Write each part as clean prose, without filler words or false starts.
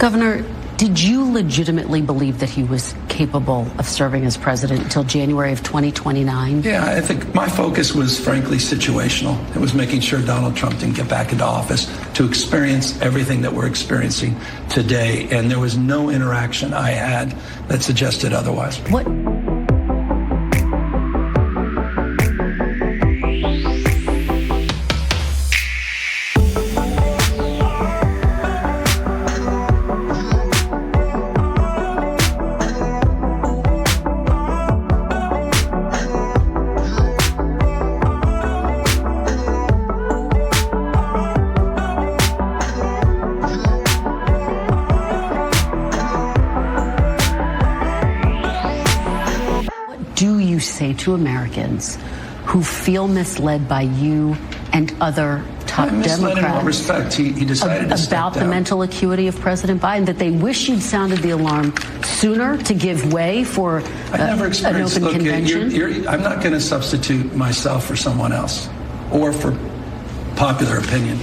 Governor, did you legitimately believe that he was capable of serving as president until January of 2029? Yeah, I think my focus was frankly situational. It was making sure Donald Trump didn't get back into office to experience everything that we're experiencing today. And there was no interaction I had that suggested otherwise. What? Say to Americans who feel misled by you and other top Democrats in what respect? He decided to step about the down. Mental acuity of President Biden, that they wish you'd sounded the alarm sooner to give way for an open convention? I'm not going to substitute myself for someone else or for popular opinion.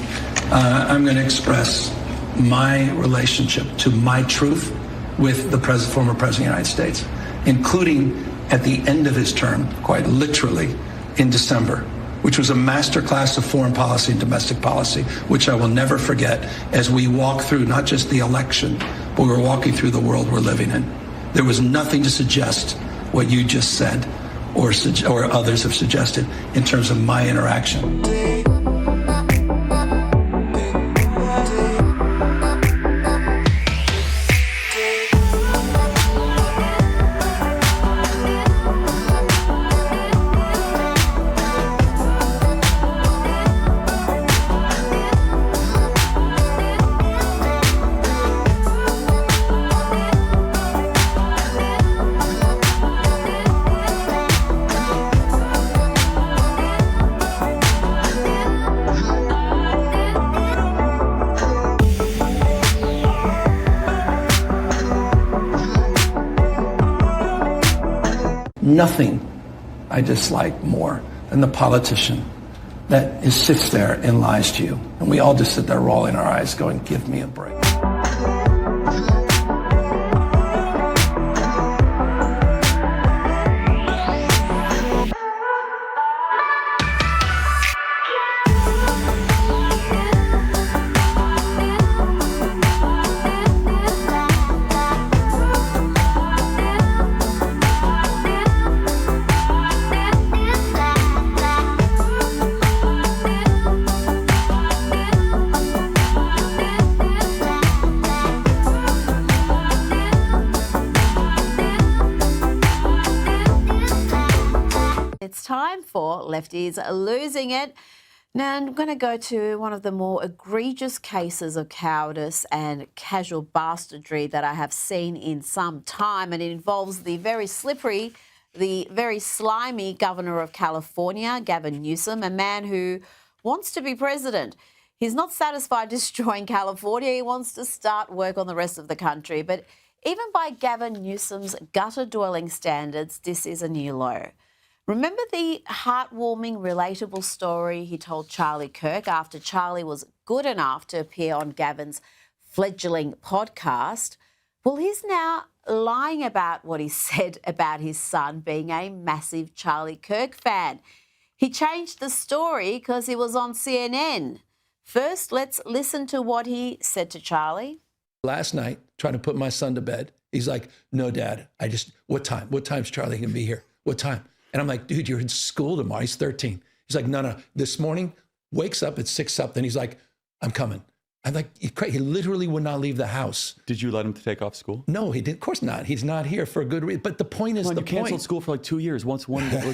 I'm going to express my relationship to my truth with the former President of the United States, including at the end of his term, quite literally, in December, which was a masterclass of foreign policy and domestic policy, which I will never forget as we walk through not just the election, but we're walking through the world we're living in. There was nothing to suggest what you just said or others have suggested in terms of my interaction. Nothing I dislike more than the politician that sits there and lies to you. And we all just sit there rolling our eyes going, give me a break. Time for Lefties Losing It. Now I'm going to go to one of the more egregious cases of cowardice and casual bastardry that I have seen in some time, and it involves the very slippery, the very slimy Governor of California, Gavin Newsom, a man who wants to be president. He's not satisfied destroying California. He wants to start work on the rest of the country. But even by Gavin Newsom's gutter-dwelling standards, this is a new low. Remember the heartwarming, relatable story he told Charlie Kirk after Charlie was good enough to appear on Gavin's fledgling podcast? Well, he's now lying about what he said about his son being a massive Charlie Kirk fan. He changed the story because he was on CNN. First, let's listen to what he said to Charlie. Last night, trying to put my son to bed, he's like, no, Dad, what time? What time's Charlie going to be here? What time? And I'm like, dude, you're in school tomorrow. He's 13. He's like, no. This morning, wakes up at 6 something. He's like, I'm coming. I'm like, he literally would not leave the house. Did you let him take off school? No, he did. Of course not. He's not here for a good reason. But the point is you canceled school for like 2 years. One day.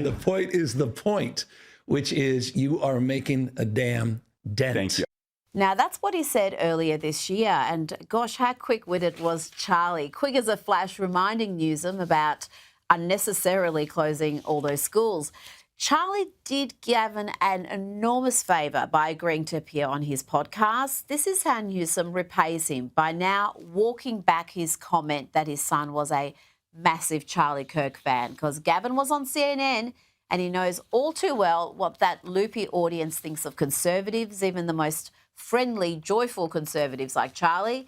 The point is the point, which is you are making a damn dent. Thank you. Now, that's what he said earlier this year. And gosh, how quick-witted was Charlie. Quick as a flash, reminding Newsom about unnecessarily closing all those schools. Charlie did Gavin an enormous favour by agreeing to appear on his podcast. This is how Newsom repays him, by now walking back his comment that his son was a massive Charlie Kirk fan, because Gavin was on CNN and he knows all too well what that loopy audience thinks of conservatives, even the most friendly, joyful conservatives like Charlie.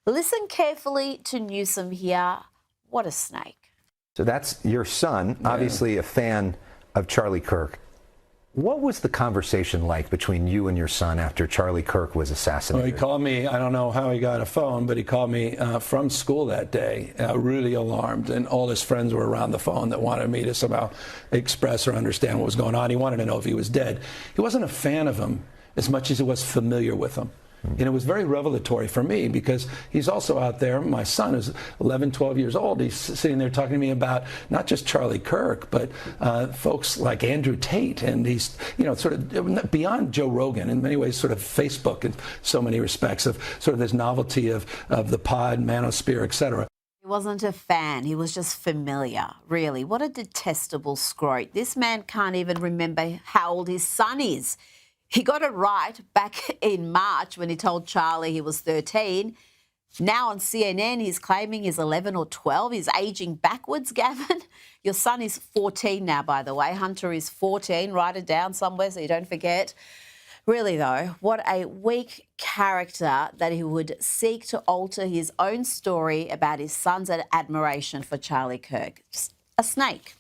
Listen carefully to Newsom here. What a snake. So that's your son, obviously a fan of Charlie Kirk. What was the conversation like between you and your son after Charlie Kirk was assassinated? Well, he called me, I don't know how he got a phone, but he called me from school that day, really alarmed. And all his friends were around the phone that wanted me to somehow express or understand what was going on. He wanted to know if he was dead. He wasn't a fan of him as much as he was familiar with him. And it was very revelatory for me because he's also out there. My son is 11, 12 years old. He's sitting there talking to me about not just Charlie Kirk, but folks like Andrew Tate. And he's, sort of beyond Joe Rogan, in many ways, sort of Facebook in so many respects of sort of this novelty of the pod, manosphere, et cetera. He wasn't a fan. He was just familiar, really. What a detestable scrote. This man can't even remember how old his son is. He got it right back in March when he told Charlie he was 13. Now on CNN, he's claiming he's 11 or 12. He's aging backwards, Gavin. Your son is 14 now, by the way. Hunter is 14. Write it down somewhere so you don't forget. Really, though, what a weak character that he would seek to alter his own story about his son's admiration for Charlie Kirk. Just a snake.